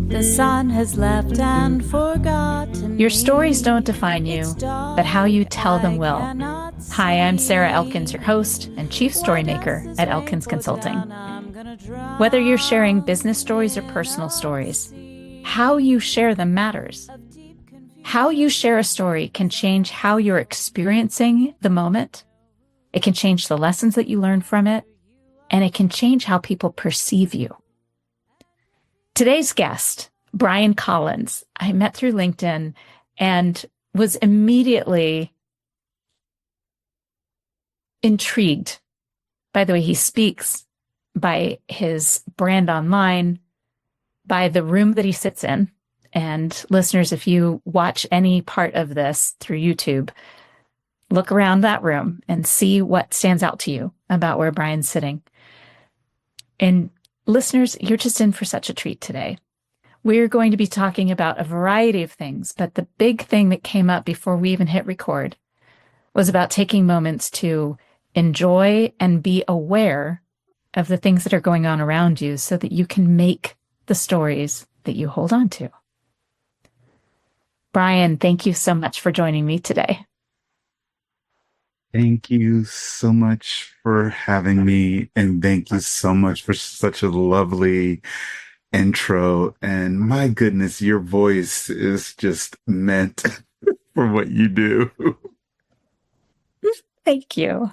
The sun has left and forgotten. Your stories don't define you, but how you tell them will. Hi, I'm Sarah Elkins, your host and chief story maker at Elkins Consulting. Whether you're sharing business stories or personal stories, how you share them matters. How you share a story can change how you're experiencing the moment. It can change the lessons that you learn from it, and it can change how people perceive you. Today's guest, Bryan Collins, I met through LinkedIn and was immediately intrigued by the way he speaks, by his brand online, by the room that he sits in. And listeners, if you watch any part of this through YouTube, look around that room and see what stands out to you about where Bryan's sitting. And listeners, you're just in for such a treat today. We're going to be talking about a variety of things, but the big thing that came up before we even hit record was about taking moments to enjoy and be aware of the things that are going on around you so that you can make the stories that you hold on to. Bryan, thank you so much for joining me today. Thank you so much for having me, and thank you so much for such a lovely intro. And my goodness, your voice is just meant for what you do. Thank you.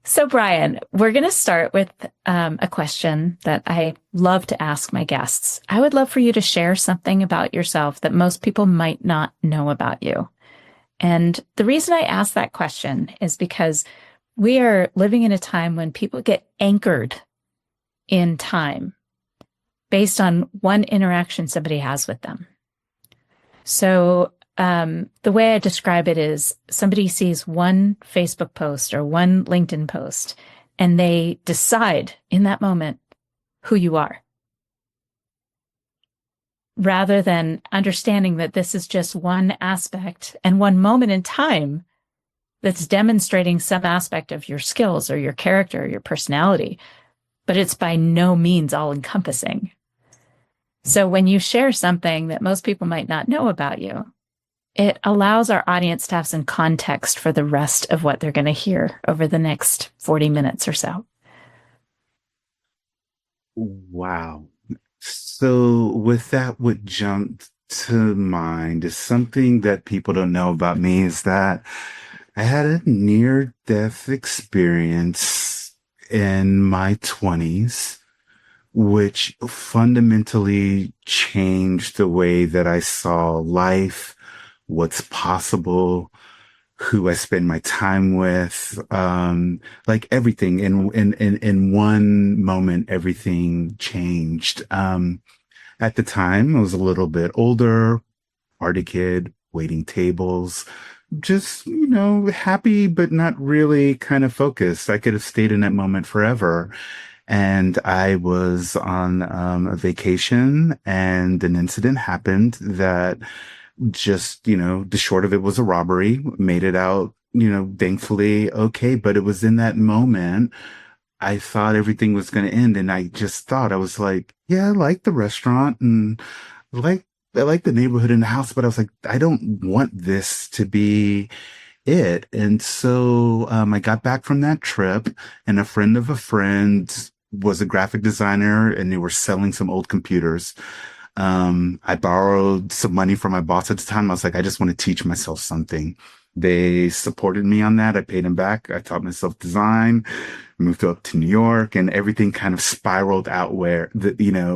So, Bryan, we're going to start with a question that I love to ask my guests. I would love for you to share something about yourself that most people might not know about you. And the reason I ask that question is because we are living in a time when people get anchored in time based on one interaction somebody has with them. So the way I describe it is somebody sees one Facebook post or one LinkedIn post, and they decide in that moment who you are, rather than understanding that this is just one aspect and one moment in time that's demonstrating some aspect of your skills or your character or your personality, but it's by no means all encompassing. So when you share something that most people might not know about you, it allows our audience to have some context for the rest of what they're going to hear over the next 40 minutes or so. Wow. So with that, what jumped to mind is something that people don't know about me is that I had a near-death experience in my 20s, which fundamentally changed the way that I saw life, what's possible, who I spend my time with, like everything in one moment, everything changed. At the time, I was a little bit older, party kid, waiting tables, just, happy, but not really kind of focused. I could have stayed in that moment forever. And I was on a vacation, and an incident happened that just, the short of it was a robbery, made it out, thankfully okay. But it was in that moment, I thought everything was going to end. And I just thought, I was like, yeah, I like the restaurant and I like the neighborhood and the house, but I was like, I don't want this to be it. And so I got back from that trip, and a friend of a friend was a graphic designer, and they were selling some old computers. I borrowed some money from my boss at the time. I was like, I just want to teach myself something. They supported me on that. I paid them back. I taught myself design, moved up to New York, and everything kind of spiraled out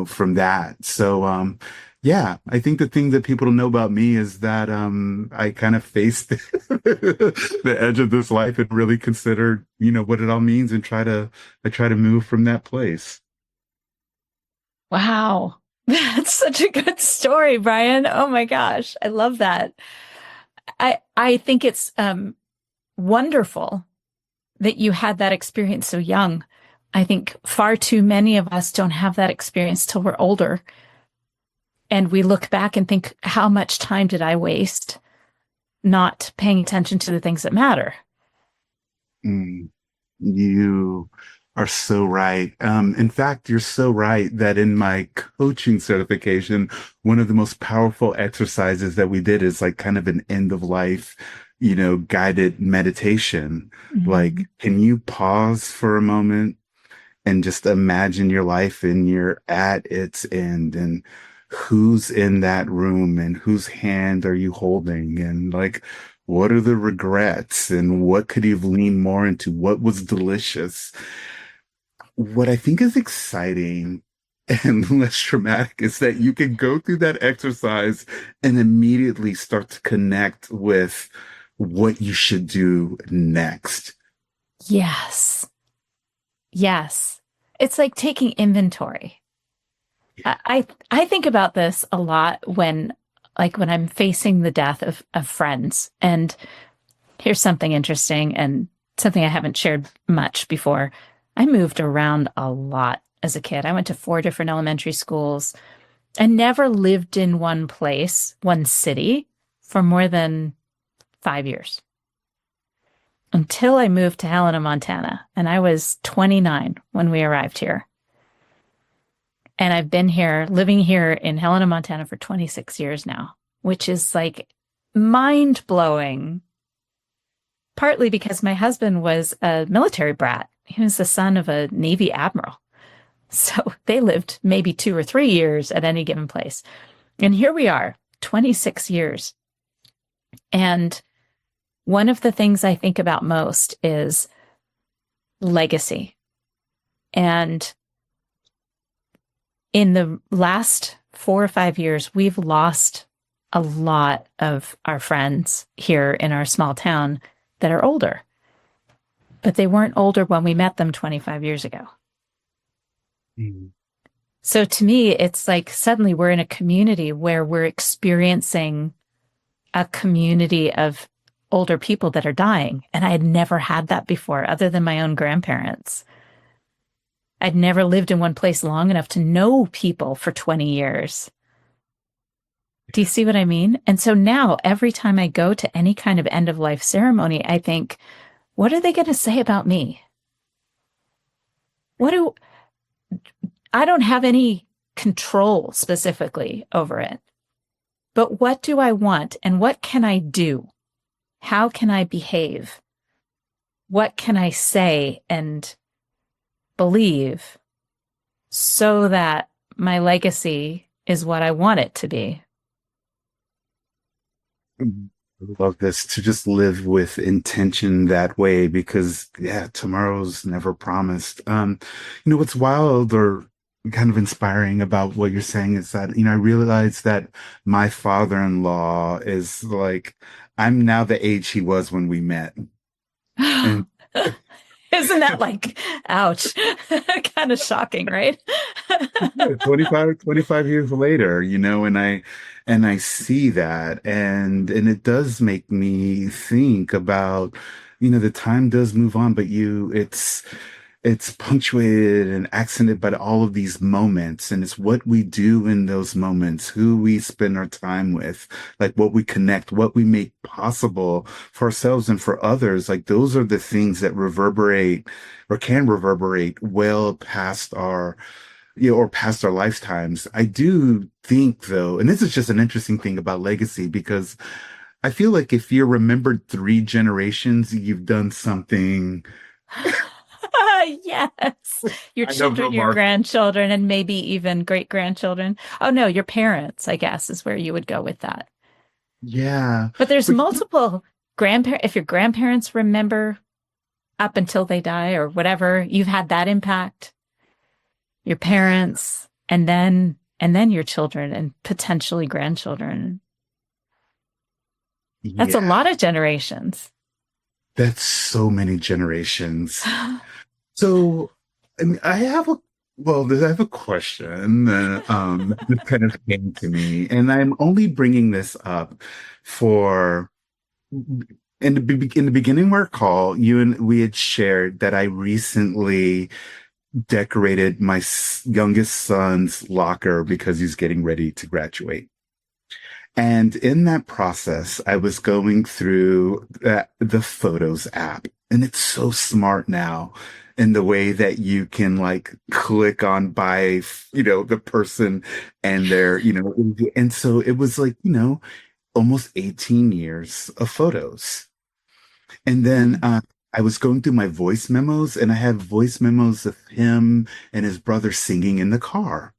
from that. So, yeah, I think the thing that people don't know about me is that, I kind of faced the edge of this life and really considered, what it all means, and I try to move from that place. Wow. That's such a good story, Bryan. Oh my gosh. I love that. I think it's wonderful that you had that experience so young. I think far too many of us don't have that experience till we're older. And we look back and think, how much time did I waste not paying attention to the things that matter? You are so right. In fact, you're so right that in my coaching certification, one of the most powerful exercises that we did is like kind of an end of life, guided meditation. Like, Mhm. can you pause for a moment and just imagine your life and you're at its end, and who's in that room and whose hand are you holding, and like what are the regrets and what could you have leaned more into, what was delicious. What I think is exciting and less traumatic is that you can go through that exercise and immediately start to connect with what you should do next. Yes. Yes. It's like taking inventory. I think about this a lot when I'm facing the death of friends. And here's something interesting and something I haven't shared much before. I moved around a lot as a kid. I went to 4 different elementary schools. I never lived in one place, one city, for more than 5 years until I moved to Helena, Montana. And I was 29 when we arrived here. And I've been here, living here in Helena, Montana for 26 years now, which is like mind blowing. Partly because my husband was a military brat. He was the son of a Navy admiral. So they lived maybe 2 or 3 years at any given place. And here we are, 26 years. And one of the things I think about most is legacy. And in the last 4 or 5 years, we've lost a lot of our friends here in our small town that are older. But they weren't older when we met them 25 years ago. Mm. So to me, it's like suddenly we're in a community where we're experiencing a community of older people that are dying. And I had never had that before, other than my own grandparents. I'd never lived in one place long enough to know people for 20 years. Do you see what I mean? And so now every time I go to any kind of end of life ceremony, I think, what are they going to say about me? I don't have any control specifically over it, but what do I want and what can I do? How can I behave? What can I say and believe so that my legacy is what I want it to be? I love this, to just live with intention that way, because yeah, tomorrow's never promised. What's wild or kind of inspiring about what you're saying is that, I realize that my father-in-law is like, I'm now the age he was when we met. And Isn't that like, ouch, kind of shocking, right? 25 years later, and I see that, and it does make me think about, the time does move on, but it's punctuated and accented by all of these moments, and it's what we do in those moments, who we spend our time with, like what we connect, what we make possible for ourselves and for others. Like those are the things that reverberate or can reverberate well past our or past our lifetimes. I do think though, and this is just an interesting thing about legacy, because I feel like if you're remembered 3 generations, you've done something. Yes. Your I know, children, your Mark. grandchildren, and maybe even great grandchildren. Oh, no, your parents, I guess, is where you would go with that. Yeah. But there's But multiple grandparents. If your grandparents remember up until they die or whatever, you've had that impact. Your parents, and then your children and potentially grandchildren. That's a yeah, lot of generations. that's so many generations. So, I mean, I have a question that kind of came to me, and I'm only bringing this up for in the beginning of our call, we had shared that I recently decorated my youngest son's locker because he's getting ready to graduate. And in that process, I was going through the Photos app, and it's so smart now. in the way that you can like click on by, the person and their, and so it was like, almost 18 years of photos. And then I was going through my voice memos and I have voice memos of him and his brother singing in the car.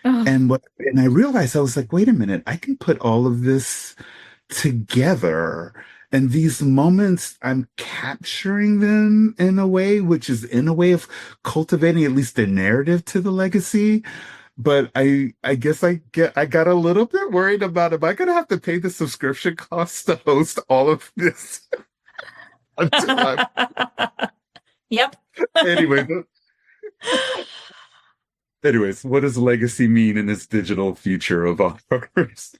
Oh, And I realized I was like, wait a minute, I can put all of this together. And these moments, I'm capturing them in a way, which is in a way of cultivating at least a narrative to the legacy. But I guess I got a little bit worried about, am I gonna have to pay the subscription cost to host all of this until I'm yep. anyway. Anyways, what does legacy mean in this digital future of our programs?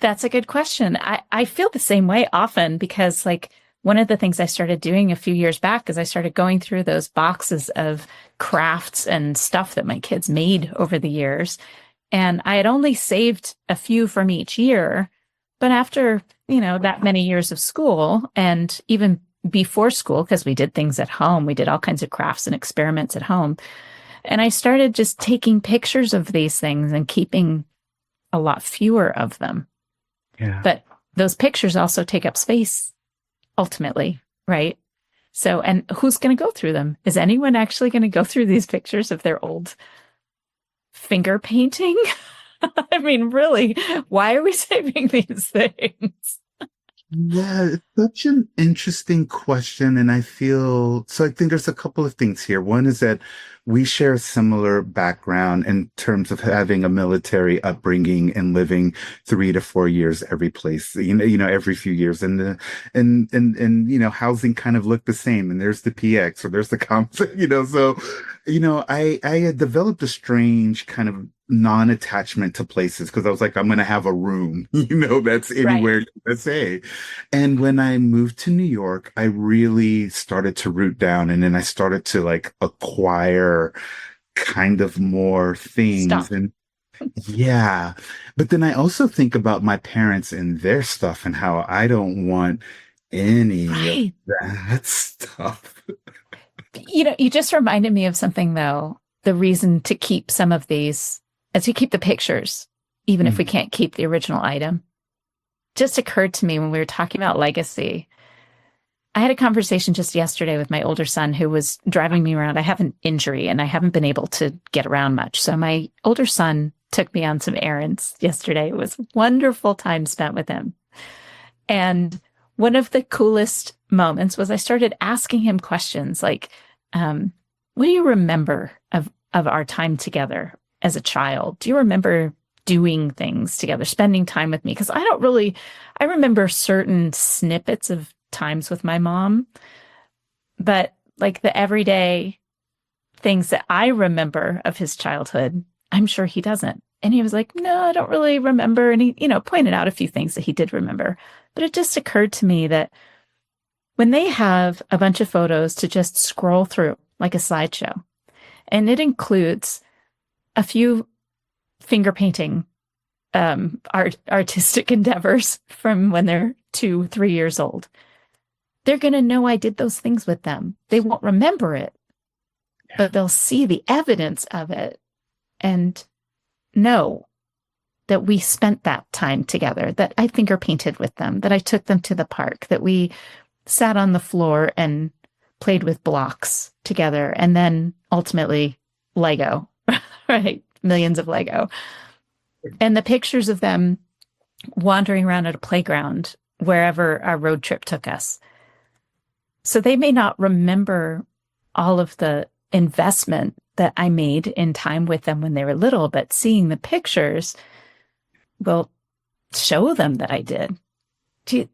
That's a good question. I feel the same way often because like one of the things I started doing a few years back is I started going through those boxes of crafts and stuff that my kids made over the years. And I had only saved a few from each year. But after, that many years of school and even before school, because we did things at home, we did all kinds of crafts and experiments at home. And I started just taking pictures of these things and keeping a lot fewer of them. Yeah. But those pictures also take up space ultimately, right? So, and who's going to go through them? Is anyone actually going to go through these pictures of their old finger painting? I mean, really, why are we saving these things? Yeah, it's such an interesting question. And I think there's a couple of things here. One is that we share a similar background in terms of having a military upbringing and living 3 to 4 years every place, every few years. And housing kind of looked the same. And there's the PX or there's the comp, so, I had developed a strange kind of non-attachment to places because I was like, I'm going to have a room, that's anywhere in USA. And when I moved to New York, I really started to root down and then I started to like acquire kind of more things. Stuff. And yeah, but then I also think about my parents and their stuff and how I don't want any Right. of that stuff. You just reminded me of something though. The reason to keep some of these is to keep the pictures, even if we can't keep the original item. Just occurred to me when we were talking about legacy. I had a conversation just yesterday with my older son who was driving me around. I have an injury and I haven't been able to get around much. So my older son took me on some errands yesterday. It was a wonderful time spent with him. And one of the coolest moments was I started asking him questions like, what do you remember of our time together as a child? Do you remember doing things together, spending time with me? Because I remember certain snippets of times with my mom, but like the everyday things that I remember of his childhood, I'm sure he doesn't. And he was like, no, I don't really remember. And he, pointed out a few things that he did remember. But it just occurred to me that when they have a bunch of photos to just scroll through like a slideshow, and it includes a few finger painting artistic endeavors from when they're 2-3 years old, they're going to know I did those things with them. They won't remember it, but they'll see the evidence of it and know that we spent that time together, that I finger painted with them, that I took them to the park, that we sat on the floor and played with blocks together, and then ultimately Lego, right? Millions of Lego. And the pictures of them wandering around at a playground wherever our road trip took us. So they may not remember all of the investment that I made in time with them when they were little, but seeing the pictures will show them that I did. Do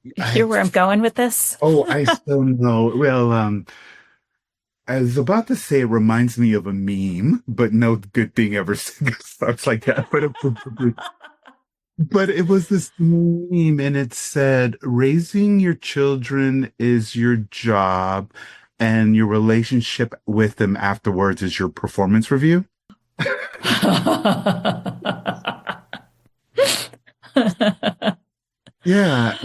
you hear where I'm going with this? Oh, I still know. Well, I was about to say it reminds me of a meme, but no good thing ever starts like that. But it was this meme and it said, raising your children is your job and your relationship with them afterwards is your performance review. Yeah,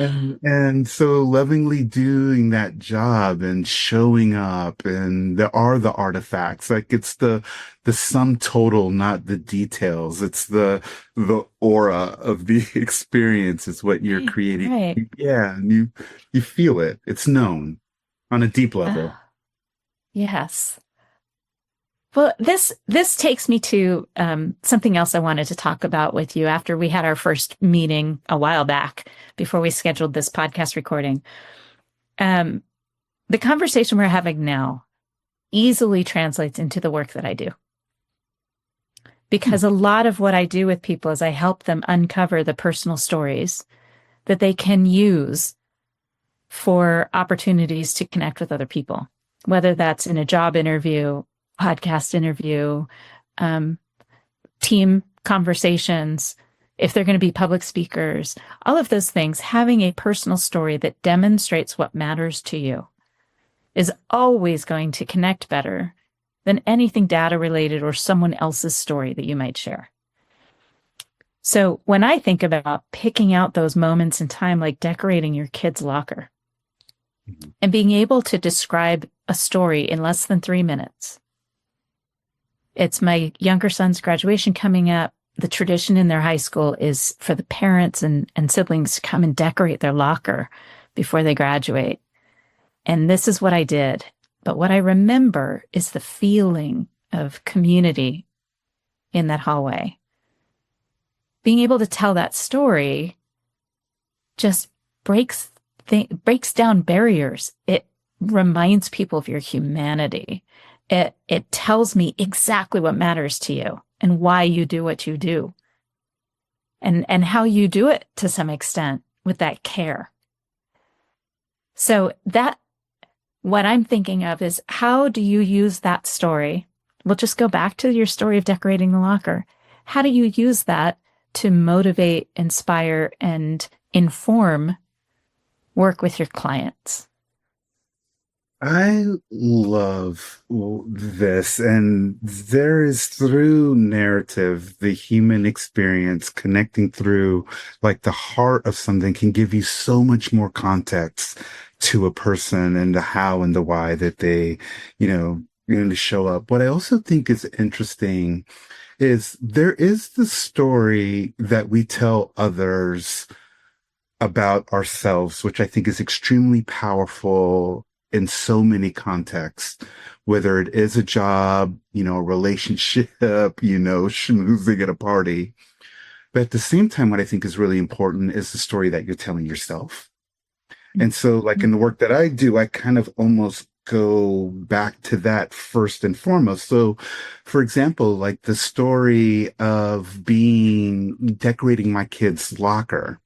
and so lovingly doing that job and showing up, and there are the artifacts. Like it's the sum total, not the details. It's the aura of the experience is what you're Right. creating. Right. Yeah, and you feel it. It's known on a deep level. Ah, yes. Well, this takes me to something else I wanted to talk about with you after we had our first meeting a while back before we scheduled this podcast recording. Um, the conversation we're having now easily translates into the work that I do. Because a lot of what I do with people is I help them uncover the personal stories that they can use for opportunities to connect with other people, whether that's in a job interview, podcast interview, team conversations, if they're going to be public speakers, all of those things, having a personal story that demonstrates what matters to you is always going to connect better than anything data related or someone else's story that you might share. So when I think about picking out those moments in time, like decorating your kid's locker and being able to describe a story in less than 3 minutes, it's my younger son's graduation coming up. The tradition in their high school is for the parents and siblings to come and decorate their locker before they graduate. And this is what I did. But what I remember is the feeling of community in that hallway. Being able to tell that story just breaks down barriers. It reminds people of your humanity. It tells me exactly what matters to you and why you do what you do and how you do it to some extent with that care. So that what I'm thinking of is, how do you use that story? We'll just go back to your story of decorating the locker. How do you use that to motivate, inspire, and inform work with your clients? I love this, and there is through narrative, the human experience connecting through like the heart of something can give you so much more context to a person and the how and the why that they, going to show up. What I also think is interesting is there is the story that we tell others about ourselves, which I think is extremely powerful in so many contexts, whether it is a job, a relationship, schmoozing at a party. But at the same time, what I think is really important is the story that you're telling yourself. And so like in the work that I do, I kind of almost go back to that first and foremost. So for example, like the story of decorating my kid's locker.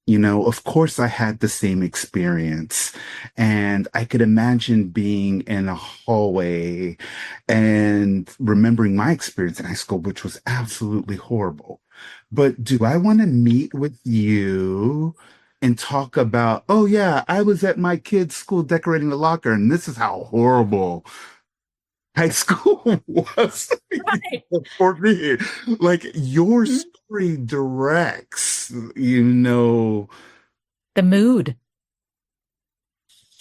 Of course I had the same experience, and I could imagine being in a hallway and remembering my experience in high school, which was absolutely horrible. But do I want to meet with you and talk about, oh yeah, I was at my kid's school decorating the locker, and this is how horrible high school was Right. for me. Like your story directs, The mood.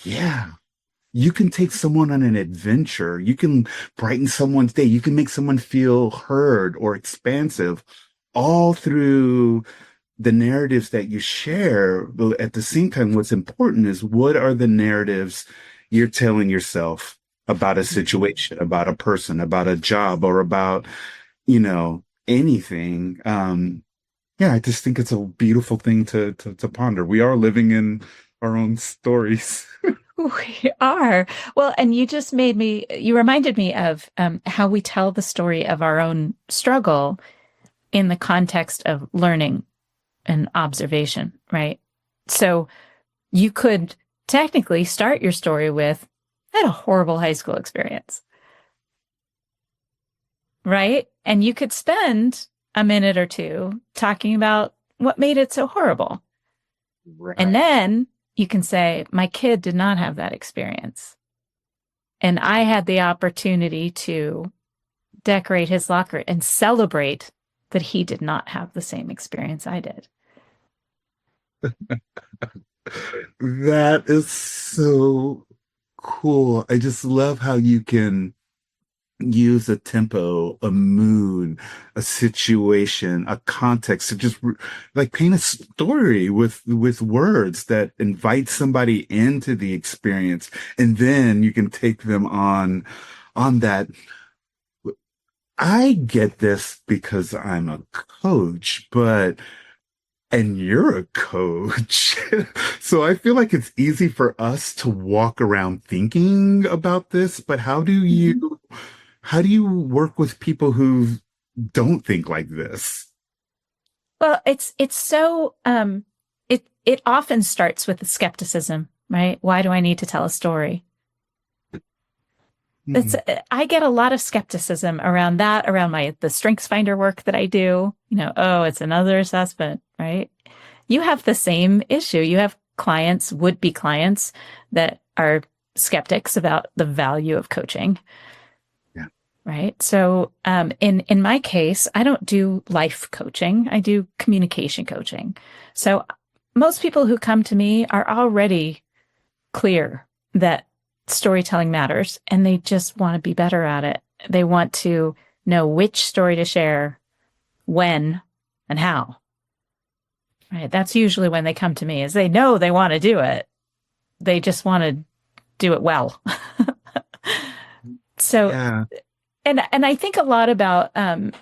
yeah. You can take someone on an adventure. You can brighten someone's day. You can make someone feel heard or expansive all through the narratives that you share. But at the same time, what's important is, what are the narratives you're telling yourself about a situation, about a person, about a job, or about, anything. Yeah, I just think it's a beautiful thing to ponder. We are living in our own stories. We are. Well, and you reminded me of how we tell the story of our own struggle in the context of learning and observation, right? So you could technically start your story with, I had a horrible high school experience, right? And you could spend a minute or two talking about what made it so horrible. Right. And then you can say, my kid did not have that experience. And I had the opportunity to decorate his locker and celebrate that he did not have the same experience I did. That is so cool. I just love how you can use a tempo, a mood, a situation, a context to just like paint a story with words that invite somebody into the experience, and then you can take them on that. I get this because I'm a coach, but and you're a coach. So I feel like it's easy for us to walk around thinking about this, but Mhm. how do you work with people who don't think like this? Well, it's so it often starts with the skepticism, right? Why do I need to tell a story? It's Hmm. I get a lot of skepticism around that, around the strengths finder work that I do. Oh, it's another assessment, right? You have the same issue. You have clients, would-be clients that are skeptics about the value of coaching, Yeah. right? So, in my case, I don't do life coaching. I do communication coaching. So, most people who come to me are already clear that storytelling matters and they just want to be better at it. They want to know which story to share, when, and how. Right? That's usually when they come to me, is they know they want to do it. They just want to do it well. So, Yeah. and I think a lot about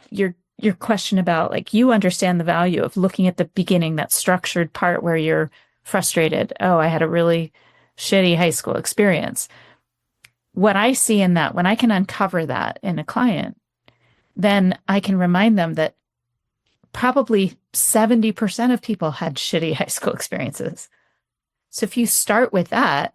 your question about, like, you understand the value of looking at the beginning, that structured part where you're frustrated. Oh, I had a really shitty high school experience. What I see in that, when I can uncover that in a client, then I can remind them that probably 70% of people had shitty high school experiences. So if you start with that,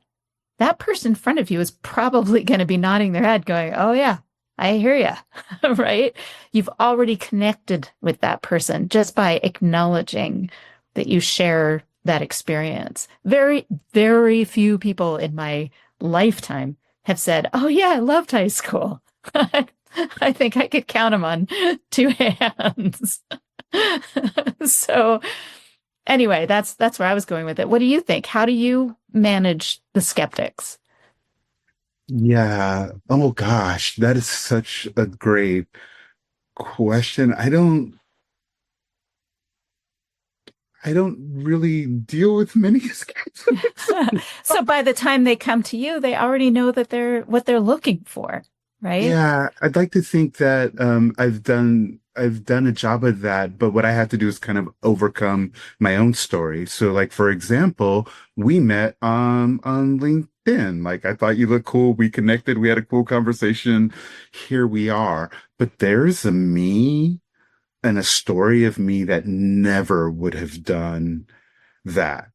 that person in front of you is probably going to be nodding their head going, oh yeah, I hear you. Right? You've already connected with that person just by acknowledging that you share that experience. Very, very few people in my lifetime have said, oh yeah, I loved high school. I think I could count them on two hands. So anyway, that's where I was going with it. What do you think? How do you manage the skeptics? Yeah. Oh gosh, that is such a great question. I don't really deal with many skeptics. So by the time they come to you, they already know that they're what they're looking for, right? Yeah, I'd like to think that I've done a job of that, but what I have to do is kind of overcome my own story. So like for example, we met on LinkedIn. Like I thought you looked cool, we connected, we had a cool conversation. Here we are. But there's a me and a story of me that never would have done that.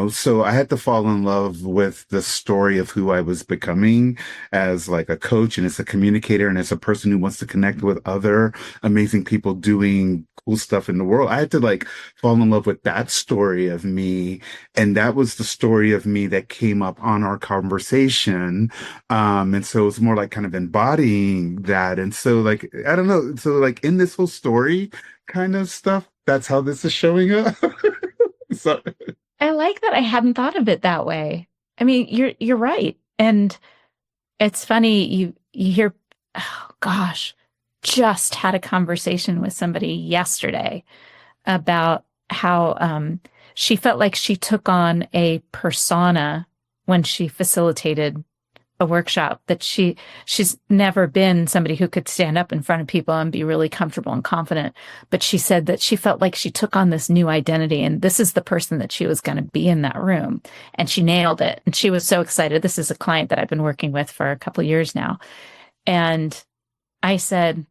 So I had to fall in love with the story of who I was becoming as like a coach and as a communicator and as a person who wants to connect with other amazing people doing cool stuff in the world. I had to like fall in love with that story of me. And that was the story of me that came up on our conversation. And so it's more like kind of embodying that. And so like, I don't know. So like in this whole story kind of stuff, that's how this is showing up. So I like that. I hadn't thought of it that way. I mean, you're right. And it's funny, you hear, oh gosh, just had a conversation with somebody yesterday about how she felt like she took on a persona when she facilitated a workshop, that she's never been somebody who could stand up in front of people and be really comfortable and confident. But she said that she felt like she took on this new identity, and this is the person that she was going to be in that room. And she nailed it. And she was so excited. This is a client that I've been working with for a couple of years now. And I said,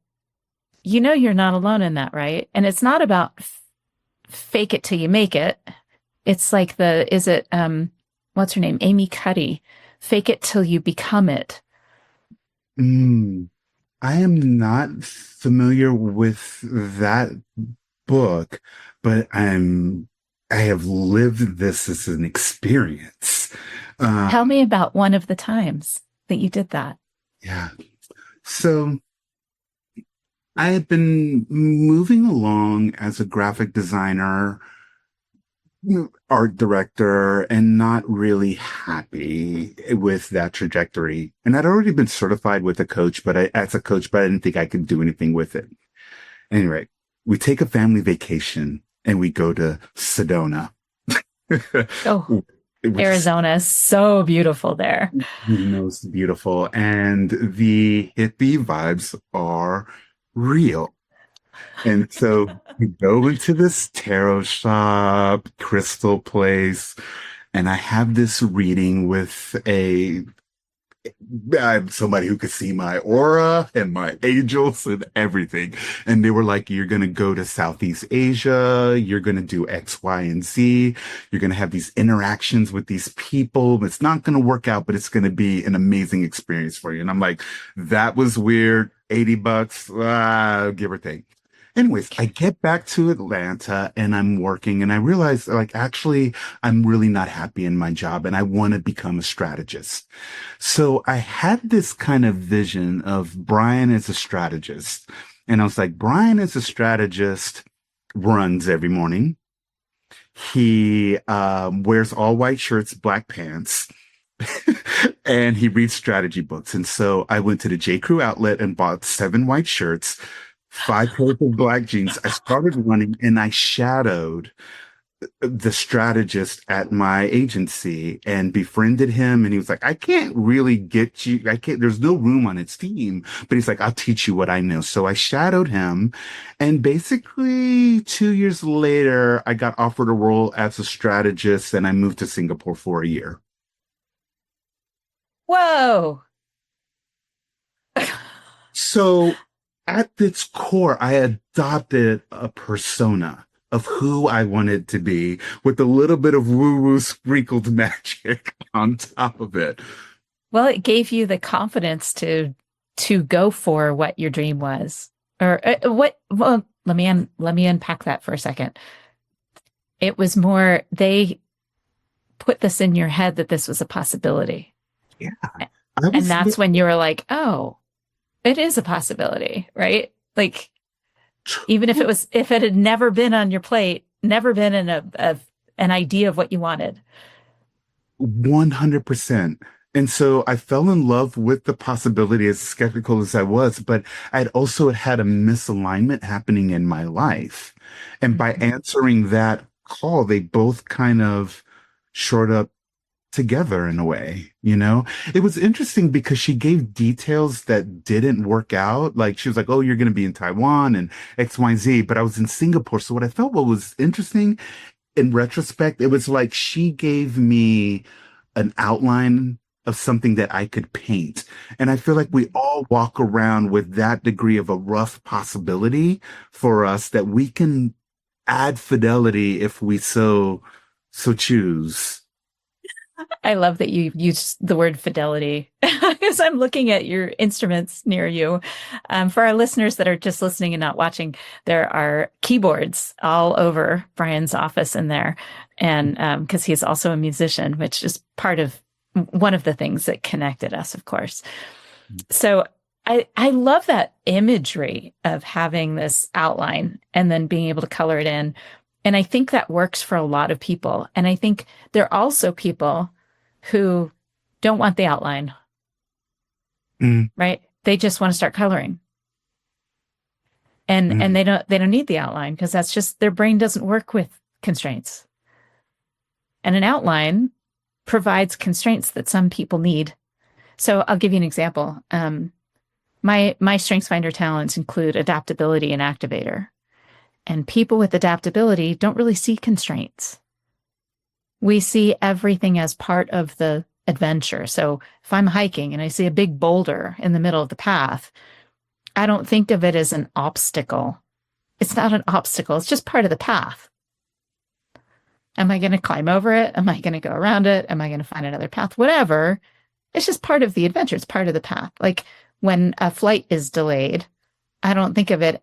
you're not alone in that, right? And it's not about fake it till you make it. It's like what's her name? Amy Cuddy. Fake it till you become it. mm, I am not familiar with that book, but I have lived this as an experience. Tell Um, me about one of the times that you did that. yeah. So I have been moving along as a graphic designer art director and not really happy with that trajectory. And I'd already been certified with a coach, as a coach, but I didn't think I could do anything with it. Anyway, we take a family vacation and we go to Sedona. Oh, Which Arizona is so beautiful there. most beautiful. And the hippie vibes are real. And so we go into this tarot shop, crystal place, and I have this reading with I'm somebody who could see my aura and my angels and everything. And they were like, you're going to go to Southeast Asia. You're going to do X, Y, and Z. You're going to have these interactions with these people. It's not going to work out, but it's going to be an amazing experience for you. And I'm like, that was weird. $80, give or take. Anyways, I get back to Atlanta and I'm working and I realize like actually I'm really not happy in my job and I want to become a strategist. So I had this kind of vision of Bryan as a strategist. And I was like, Bryan as a strategist runs every morning. He wears all white shirts, black pants. And he reads strategy books. And so I went to the J. Crew outlet and bought 7 white shirts, 5 pairs of black jeans. I started running and I shadowed the strategist at my agency and befriended him. And he was like, I can't really get you. There's no room on its team, but he's like, I'll teach you what I know. So I shadowed him. And basically 2 years later, I got offered a role as a strategist and I moved to Singapore for a year. Whoa. So at its core, I adopted a persona of who I wanted to be with a little bit of woo-woo sprinkled magic on top of it. Well, it gave you the confidence to go for what your dream was. Or what, well, let me unpack that for a second. It was more, they put this in your head that this was a possibility. Yeah. And that's when you were like, oh, it is a possibility, right? Like, even if it had never been on your plate, never been in an idea of what you wanted. 100%. And so I fell in love with the possibility, as skeptical as I was, but I'd also had a misalignment happening in my life. And by answering that call, they both kind of shored up together in a way, you know? It was interesting because she gave details that didn't work out. Like she was like, oh, you're going to be in Taiwan and X, Y, Z, but I was in Singapore. So what I felt what was interesting in retrospect, it was like she gave me an outline of something that I could paint. And I feel like we all walk around with that degree of a rough possibility for us that we can add fidelity if we so choose. I love that you used the word fidelity because I'm looking at your instruments near you. For our listeners that are just listening and not watching, there are keyboards all over Bryan's office in there. And because he's also a musician, which is one of the things that connected us, of course. So I love that imagery of having this outline and then being able to color it in. And I think that works for a lot of people. And I think there are also people who don't want the outline, right? They just want to start coloring. And they don't need the outline because that's just their brain doesn't work with constraints. And an outline provides constraints that some people need. So I'll give you an example. My StrengthsFinder talents include adaptability and activator. And people with adaptability don't really see constraints. We see everything as part of the adventure. So if I'm hiking and I see a big boulder in the middle of the path, I don't think of it as an obstacle. It's not an obstacle. It's just part of the path. Am I going to climb over it? Am I going to go around it? Am I going to find another path? Whatever. It's just part of the adventure. It's part of the path. Like when a flight is delayed, I don't think of it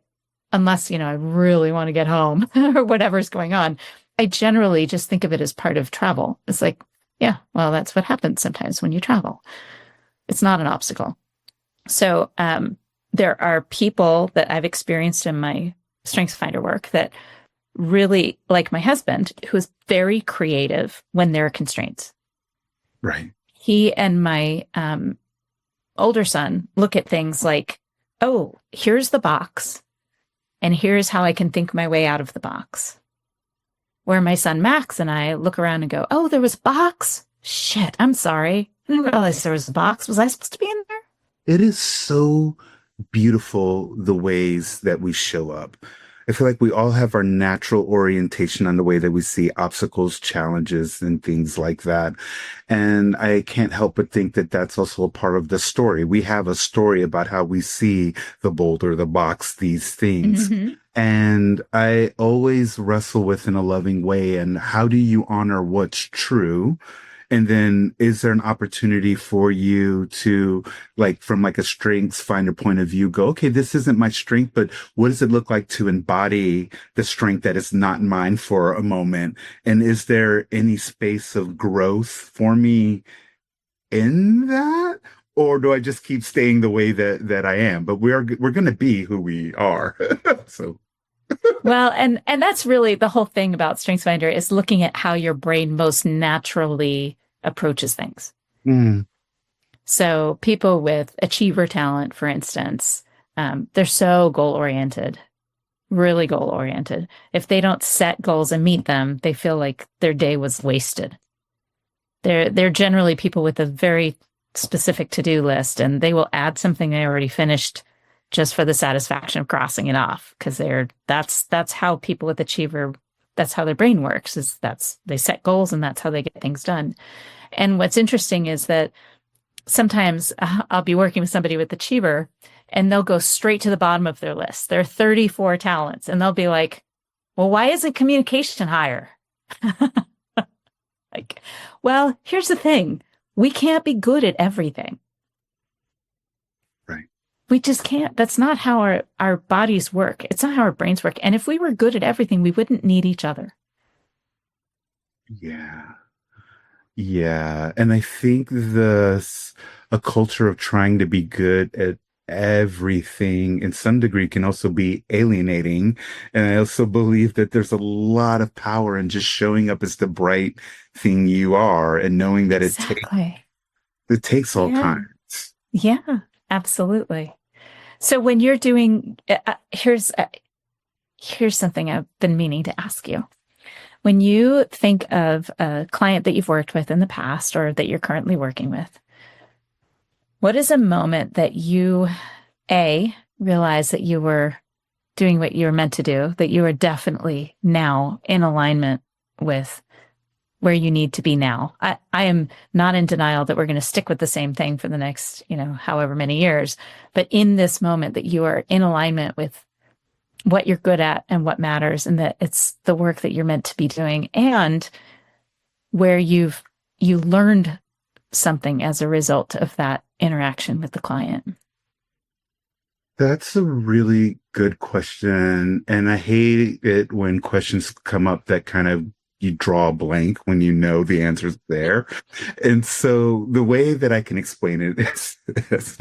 unless, I really want to get home or whatever's going on. I generally just think of it as part of travel. It's like, yeah, well, that's what happens sometimes when you travel. It's not an obstacle. So there are people that I've experienced in my StrengthsFinder work that really like my husband, who's very creative when there are constraints. Right. He and my older son look at things like, oh, here's the box, and here's how I can think my way out of the box. Where my son Max and I look around and go, oh, there was a box? Shit, I'm sorry. I didn't realize there was a box. Was I supposed to be in there? It is so beautiful the ways that we show up. I feel like we all have our natural orientation on the way that we see obstacles, challenges, and things like that. And I can't help but think that that's also a part of the story. We have a story about how we see the boulder, the box, these things. Mm-hmm. And I always wrestle with in a loving way. And how do you honor what's true? And then is there an opportunity for you to, like, from like a strengths finder point of view, go, okay, this isn't my strength, but what does it look like to embody the strength that is not mine for a moment? And is there any space of growth for me in that? Or do I just keep staying the way that I am? But we're going to be who we are. So. Well, and that's really the whole thing about StrengthsFinder is looking at how your brain most naturally approaches things. Mm. So people with achiever talent, for instance, they're so goal-oriented, really goal-oriented. If they don't set goals and meet them, they feel like their day was wasted. They're generally people with a very specific to-do list, and they will add something they already finished just for the satisfaction of crossing it off, because that's how people with achiever, that's how their brain works, is they set goals and that's how they get things done. And what's interesting is that sometimes I'll be working with somebody with achiever and they'll go straight to the bottom of their list. There are 34 talents and they'll be like, well, why isn't communication higher? Like, well, here's the thing. We can't be good at everything. We just can't. That's not how our bodies work. It's not how our brains work. And if we were good at everything, we wouldn't need each other. Yeah. Yeah. And I think a culture of trying to be good at everything in some degree can also be alienating. And I also believe that there's a lot of power in just showing up as the bright thing you are and knowing that it takes all kinds. Yeah, absolutely. So when you're doing, here's something I've been meaning to ask you. When you think of a client that you've worked with in the past or that you're currently working with, what is a moment that you, realize that you were doing what you were meant to do, that you are definitely now in alignment with where you need to be now? I am not in denial that we're going to stick with the same thing for the next, however many years. But in this moment that you are in alignment with what you're good at and what matters, and that it's the work that you're meant to be doing, and where you learned something as a result of that interaction with the client. That's a really good question. And I hate it when questions come up that kind of you draw a blank when you know the answer's there. And so the way that I can explain it is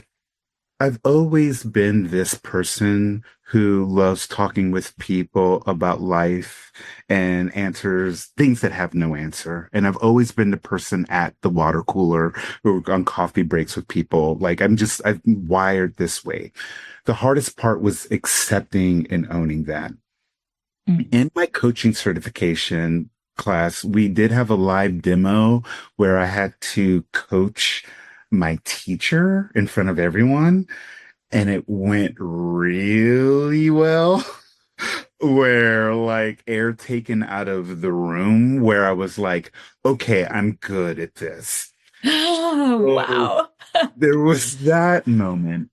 I've always been this person who loves talking with people about life and answers things that have no answer. And I've always been the person at the water cooler or on coffee breaks with people. Like I'm wired this way. The hardest part was accepting and owning that. Mm-hmm. In my coaching certification class, we did have a live demo where I had to coach my teacher in front of everyone, and it went really well. Where like air taken out of the room, where I was like, okay, I'm good at this. Oh, wow. There was that moment.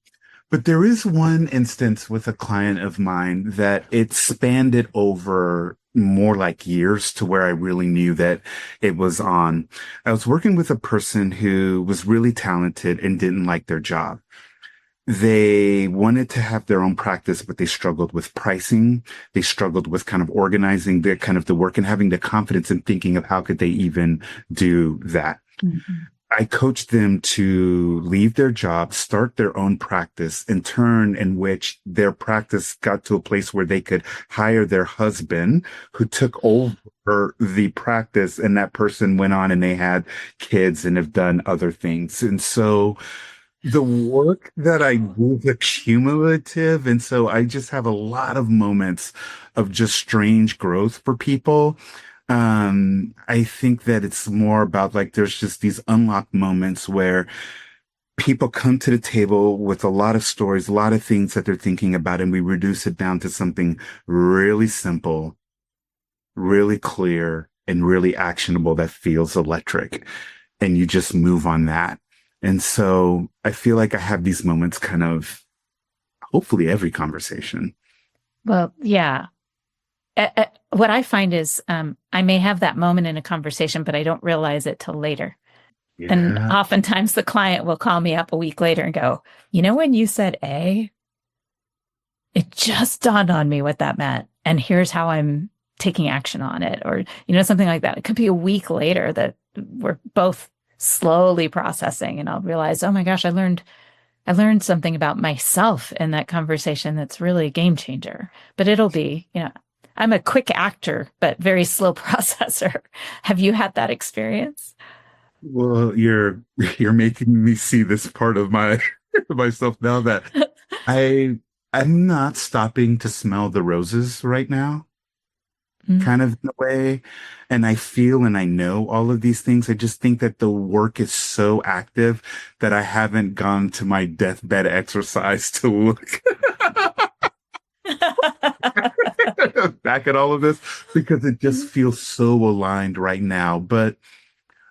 But there is one instance with a client of mine that it spanned it over more like years to where I really knew that it was on. I was working with a person who was really talented and didn't like their job. They wanted to have their own practice, but they struggled with pricing. They struggled with kind of organizing the work and having the confidence in thinking of how could they even do that. Mm-hmm. I coach them to leave their job, start their own practice, and turn in which their practice got to a place where they could hire their husband who took over the practice, and that person went on and they had kids and have done other things. And so the work that I do is cumulative. And so I just have a lot of moments of just strange growth for people. I think that it's more about like there's just these unlocked moments where people come to the table with a lot of stories, a lot of things that they're thinking about, and we reduce it down to something really simple, really clear, and really actionable that feels electric. And you just move on that. And so I feel like I have these moments kind of hopefully every conversation. Well, yeah. What I find is I may have that moment in a conversation, but I don't realize it till later. Yeah. And oftentimes the client will call me up a week later and go, you know, when you said A, it just dawned on me what that meant. And here's how I'm taking action on it. Or, you know, something like that. It could be a week later that we're both slowly processing, and I'll realize, oh my gosh, I learned something about myself in that conversation that's really a game changer. But it'll be, you know, I'm a quick actor, but very slow processor. Have you had that experience? Well, you're making me see this part of myself now that I'm not stopping to smell the roses right now. Kind of in a way. And I feel and I know all of these things. I just think that the work is so active that I haven't gone to my deathbed exercise to look back at all of this because it just feels so aligned right now. But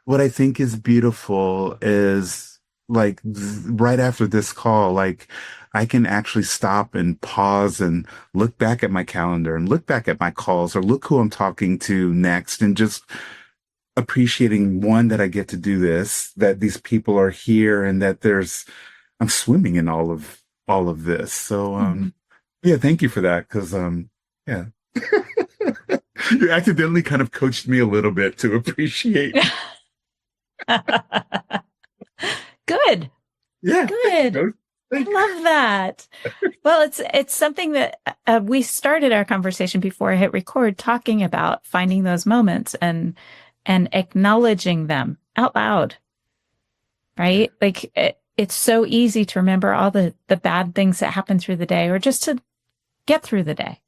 what I think is beautiful is like right after this call, like I can actually stop and pause and look back at my calendar and look back at my calls or look who I'm talking to next and just appreciating one, that I get to do this, that these people are here and that I'm swimming in all of this. So, yeah, thank you for that. Cause, yeah, you accidentally kind of coached me a little bit to appreciate. Good. Yeah. Good. I love that. Well, it's something that we started our conversation before I hit record talking about finding those moments and acknowledging them out loud, right? Like it's so easy to remember all the bad things that happen through the day or just to get through the day.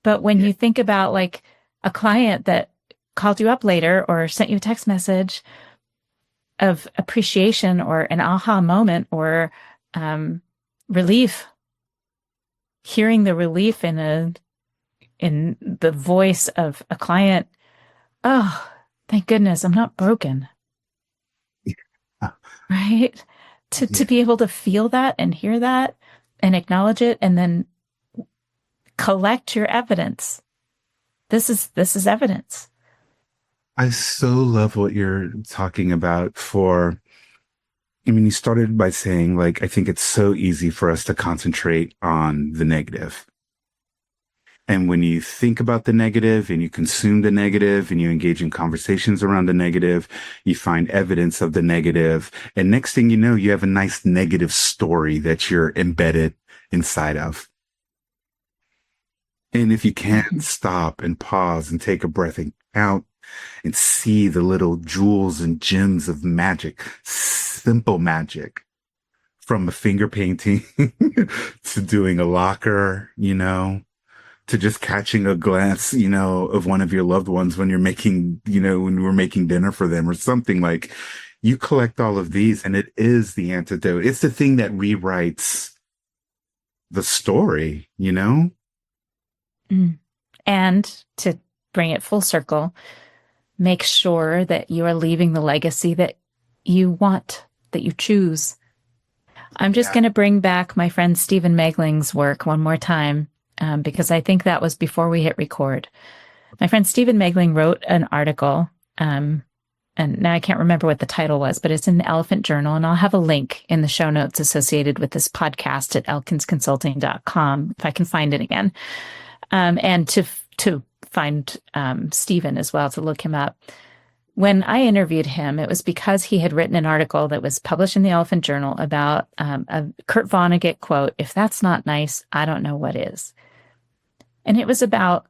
But when you think about like a client that called you up later or sent you a text message of appreciation or an aha moment or relief, hearing the relief in the voice of a client. Oh, thank goodness I'm not broken. Yeah. Right? To be able to feel that and hear that and acknowledge it and then collect your evidence. This is evidence. I so love what you're talking about you started by saying, like, I think it's so easy for us to concentrate on the negative. And when you think about the negative and you consume the negative and you engage in conversations around the negative, you find evidence of the negative. And next thing you know, you have a nice negative story that you're embedded inside of. And if you can't stop and pause and take a breath and count and see the little jewels and gems of magic, simple magic, from a finger painting to doing a locker, to just catching a glance, of one of your loved ones when you're making, when we're making dinner for them or something. Like, you collect all of these and it is the antidote. It's the thing that rewrites the story, And to bring it full circle, make sure that you are leaving the legacy that you want, that you choose. I'm just going to bring back my friend Stephen Megling's work one more time, because I think that was before we hit record. My friend Stephen Megling wrote an article, and now I can't remember what the title was, but it's in the Elephant Journal, and I'll have a link in the show notes associated with this podcast at elkinsconsulting.com, if I can find it again. And to find Stephen as well, to look him up. When I interviewed him, it was because he had written an article that was published in the Elephant Journal about a Kurt Vonnegut quote, "If that's not nice, I don't know what is." And it was about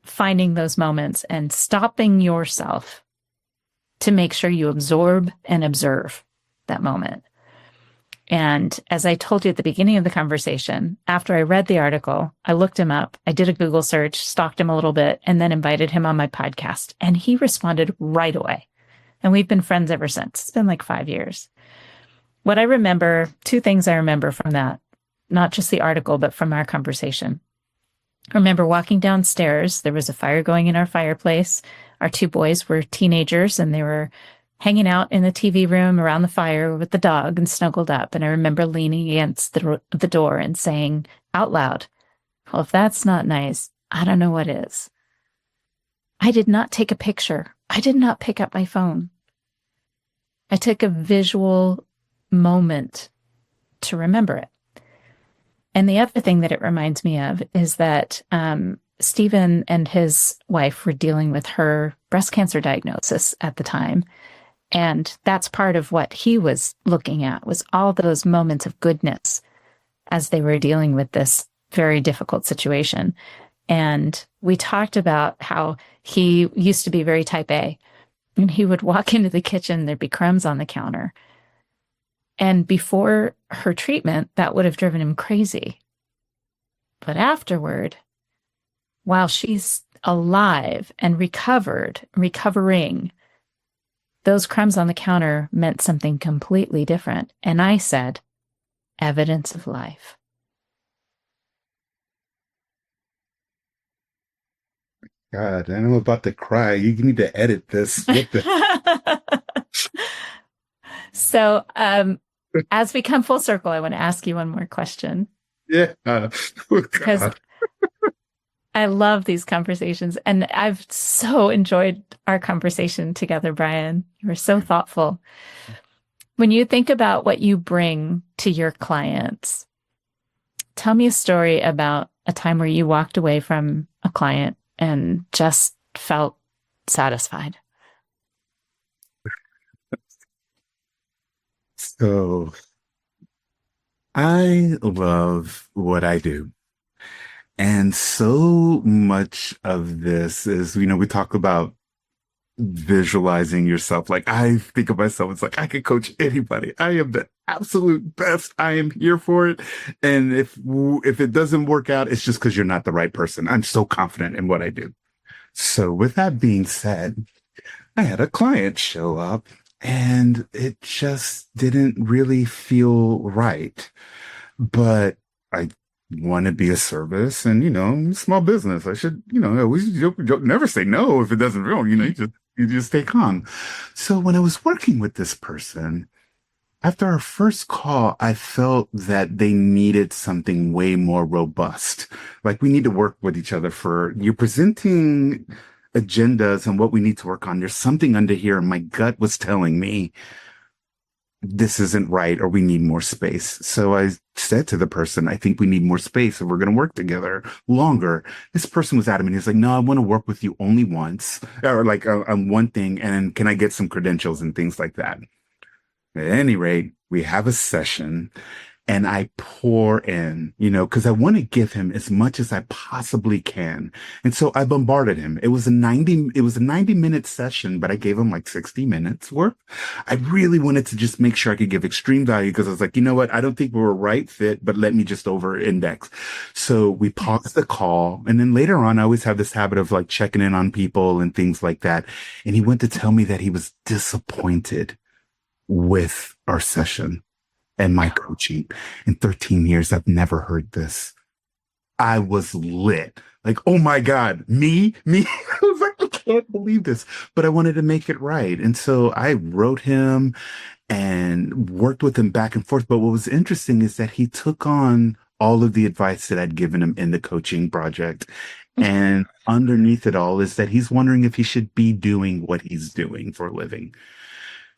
finding those moments and stopping yourself to make sure you absorb and observe that moment. And as I told you at the beginning of the conversation, after I read the article, I looked him up, I did a Google search, stalked him a little bit, and then invited him on my podcast. And he responded right away. And we've been friends ever since. It's been like 5 years. What I remember, two things I remember from that, not just the article, but from our conversation. I remember walking downstairs. There was a fire going in our fireplace. Our two boys were teenagers, and they were hanging out in the TV room around the fire with the dog and snuggled up. And I remember leaning against the door and saying out loud, "Well, if that's not nice, I don't know what is." I did not take a picture. I did not pick up my phone. I took a visual moment to remember it. And the other thing that it reminds me of is that Stephen and his wife were dealing with her breast cancer diagnosis at the time. And that's part of what he was looking at, was all those moments of goodness as they were dealing with this very difficult situation. And we talked about how he used to be very type A, and he would walk into the kitchen, there'd be crumbs on the counter. And before her treatment, that would have driven him crazy. But afterward, while she's alive and recovering, those crumbs on the counter meant something completely different. And I said, evidence of life. God, and I'm about to cry. You need to edit this. So, as we come full circle, I want to ask you one more question. Yeah. Because I love these conversations, and I've so enjoyed our conversation together, Bryan. You were so thoughtful. When you think about what you bring to your clients, tell me a story about a time where you walked away from a client and just felt satisfied. So I love what I do. And so much of this is, we talk about visualizing yourself. Like, I think of myself, it's like, I could coach anybody. I am the absolute best. I am here for it. And if it doesn't work out, it's just because you're not the right person. I'm so confident in what I do. So with that being said, I had a client show up and it just didn't really feel right. But I want to be a service, and small business. I should, you never say no if it doesn't feel. You just take on. So when I was working with this person, after our first call, I felt that they needed something way more robust. Like, we need to work with each other you're presenting agendas and what we need to work on. There's something under here, and my gut was telling me this isn't right, or we need more space. So I said to the person, I think we need more space, and we're going to work together longer. This person was adamant. He's like, no, I want to work with you only once, or like on one thing. And can I get some credentials and things like that? At any rate, we have a session, and I pour in, because I want to give him as much as I possibly can. And so I bombarded him. It was a 90-minute session, but I gave him like 60 minutes worth. I really wanted to just make sure I could give extreme value, because I was like, you know what? I don't think we're a right fit, but let me just over index. So we paused the call. And then later on, I always have this habit of like checking in on people and things like that. And he went to tell me that he was disappointed with our session and my coaching. In 13 years, I've never heard this. I was lit. Like, oh my God, me? I was like, I can't believe this. But I wanted to make it right. And so I wrote him and worked with him back and forth. But what was interesting is that he took on all of the advice that I'd given him in the coaching project. And underneath it all is that he's wondering if he should be doing what he's doing for a living.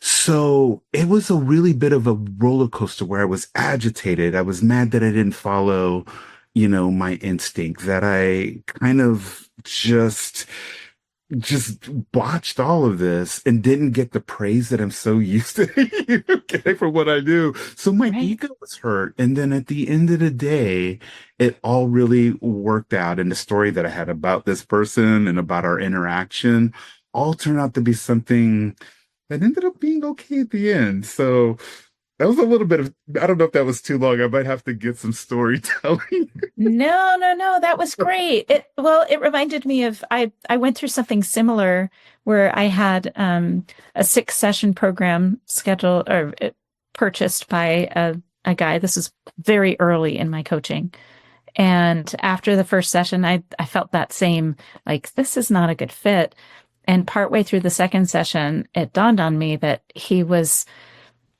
So it was a really bit of a roller coaster where I was agitated. I was mad that I didn't follow, my instinct, that I kind of just just botched all of this and didn't get the praise that I'm so used to getting for what I do. So my Right. ego was hurt. And then at the end of the day, it all really worked out. And the story that I had about this person and about our interaction all turned out to be something that ended up being okay at the end. So that was a little bit of, I don't know if that was too long. I might have to get some storytelling. No, that was great. It reminded me of I went through something similar where I had a 6-session program scheduled or purchased by a guy. This is very early in my coaching. And after the first session, I felt that same, like, this is not a good fit. And partway through the second session, it dawned on me that he was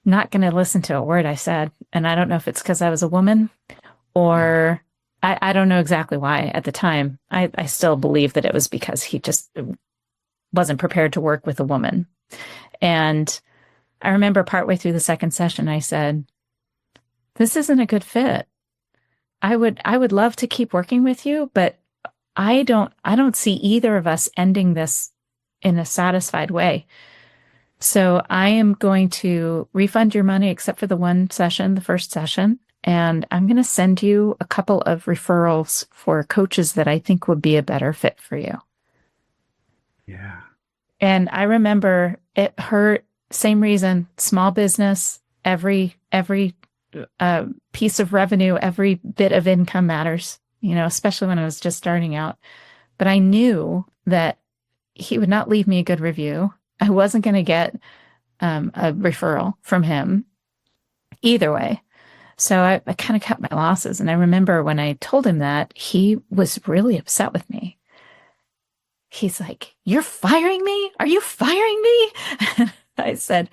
not going to listen to a word I said. And I don't know if it's because I was a woman or I don't know exactly why at the time. I still believe that it was because he just wasn't prepared to work with a woman. And I remember partway through the second session, I said, this isn't a good fit. I would love to keep working with you, but I don't see either of us ending this in a satisfied way. So I am going to refund your money except for the one session, the first session, and I'm going to send you a couple of referrals for coaches that I think would be a better fit for you. Yeah. And I remember it hurt, same reason, small business, every piece of revenue, every bit of income matters, especially when I was just starting out. But I knew that he would not leave me a good review. I wasn't going to get a referral from him either way. So I kind of cut my losses. And I remember when I told him that, he was really upset with me. He's like, "You're firing me? Are you firing me?" I said,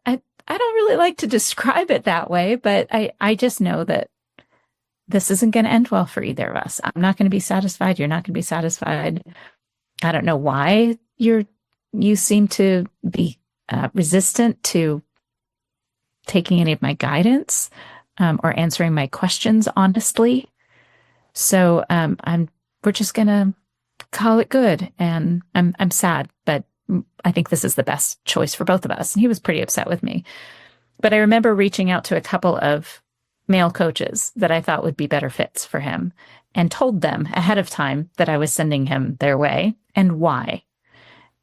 I don't really like to describe it that way, but I just know that this isn't going to end well for either of us. I'm not going to be satisfied. You're not going to be satisfied. I don't know why you seem to be resistant to taking any of my guidance or answering my questions honestly. So we're just gonna call it good. And I'm sad, but I think this is the best choice for both of us. And he was pretty upset with me. But I remember reaching out to a couple of male coaches that I thought would be better fits for him and told them ahead of time that I was sending him their way and why.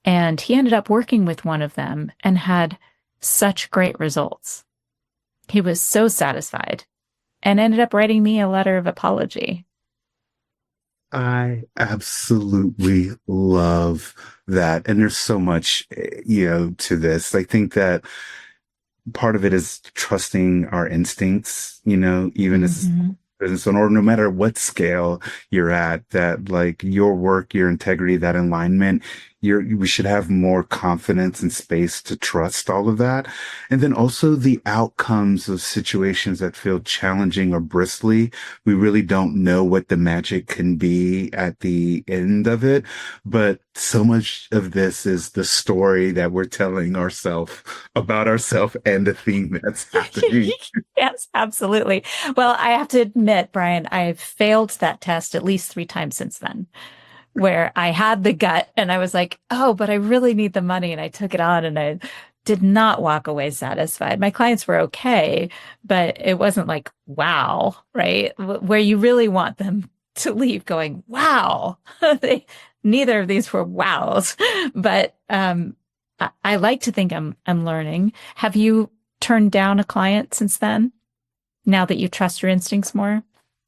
And he ended up working with one of them and had such great results. He was so satisfied and ended up writing me a letter of apology. I absolutely love that. And there's so much, to this. I think that part of it is trusting our instincts, even as business owner, no matter what scale you're at, that like your work, your integrity, that alignment, we should have more confidence and space to trust all of that. And then also the outcomes of situations that feel challenging or bristly. We really don't know what the magic can be at the end of it. But so much of this is the story that we're telling ourselves about ourselves and the thing that's happening. Yes, absolutely. Well, I have to admit, Bryan, I've failed that test at least 3 times since then, where I had the gut and I was like, oh, but I really need the money. And I took it on and I did not walk away satisfied. My clients were okay, but it wasn't like, wow, right? Where you really want them to leave going, wow. Neither of these were wows, but I like to think I'm learning. Have you turned down a client since then, now that you trust your instincts more?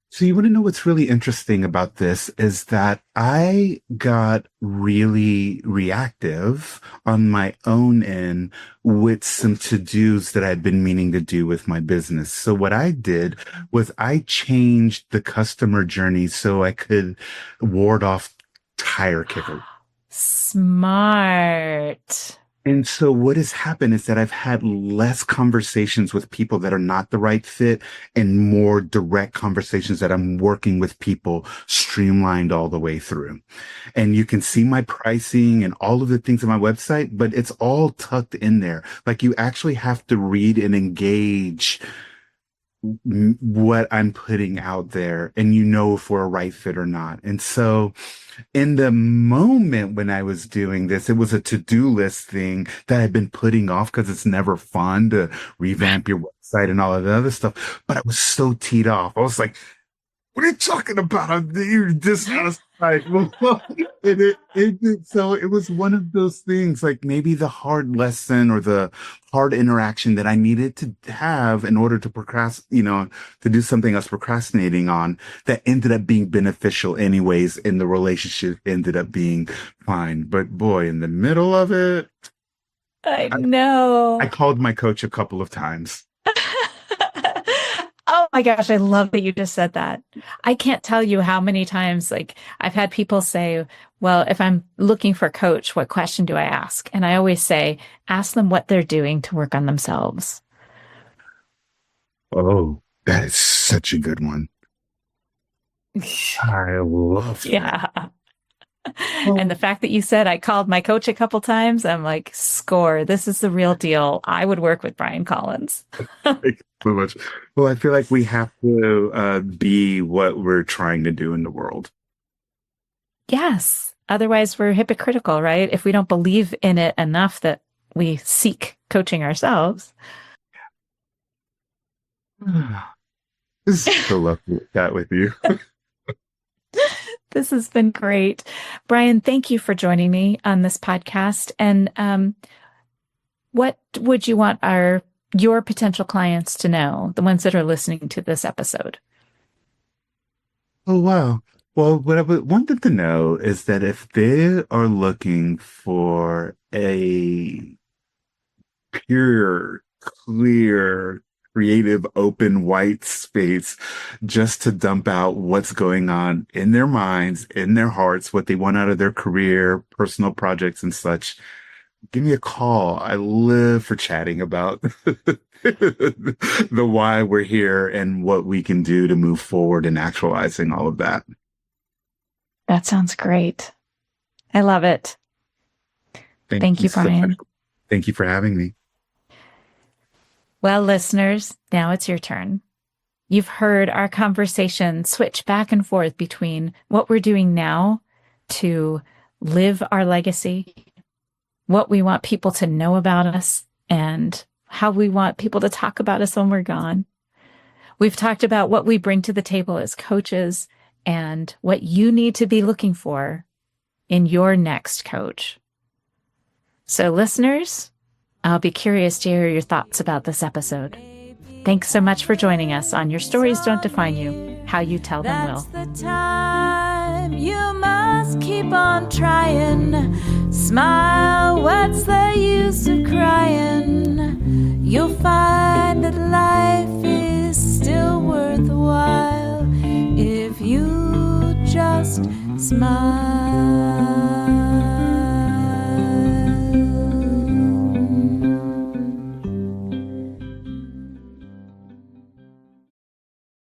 So you want to know what's really interesting about this is that I got really reactive on my own end with some to-dos that I'd been meaning to do with my business. So what I did was I changed the customer journey so I could ward off tire kickers. Smart. And so what has happened is that I've had less conversations with people that are not the right fit and more direct conversations that I'm working with people streamlined all the way through. And you can see my pricing and all of the things on my website, but it's all tucked in there. Like you actually have to read and engage what I'm putting out there, and you know if we're a right fit or not. And so in the moment when I was doing this, it was a to-do list thing that I'd been putting off because it's never fun to revamp your website and all of the other stuff. But I was so teed off. I was like, what are you talking about? You're dissatisfied. So it was one of those things, like maybe the hard lesson or the hard interaction that I needed to have in order to to do something I was procrastinating on that ended up being beneficial anyways, and the relationship ended up being fine. But boy, in the middle of it, I know. I called my coach a couple of times. Oh my gosh, I love that you just said that. I can't tell you how many times, like, I've had people say, well, if I'm looking for a coach, what question do I ask? And I always say, ask them what they're doing to work on themselves. Oh, that is such a good one. I love that. Yeah. And the fact that you said I called my coach a couple times, I'm like, score. This is the real deal. I would work with Bryan Collins. Thank you so much. Well, I feel like we have to be what we're trying to do in the world. Yes. Otherwise, we're hypocritical, right? If we don't believe in it enough that we seek coaching ourselves. This is so lovely to chat with you. This has been great. Bryan, thank you for joining me on this podcast. And what would you want your potential clients to know, the ones that are listening to this episode? Oh, wow. Well, what I wanted to know is that if they are looking for a pure, clear, creative, open, white space just to dump out what's going on in their minds, in their hearts, what they want out of their career, personal projects and such, give me a call. I live for chatting about the why we're here and what we can do to move forward in actualizing all of that. That sounds great. I love it. Thank you, Bryan. Thank you for having me. Well, listeners, now it's your turn. You've heard our conversation switch back and forth between what we're doing now to live our legacy, what we want people to know about us, and how we want people to talk about us when we're gone. We've talked about what we bring to the table as coaches and what you need to be looking for in your next coach. So, listeners, I'll be curious to hear your thoughts about this episode. Thanks so much for joining us on Your Stories Don't Define You, How You Tell Them Will. That's the time you must keep on trying. Smile, what's the use of crying? You'll find that life is still worthwhile if you just smile.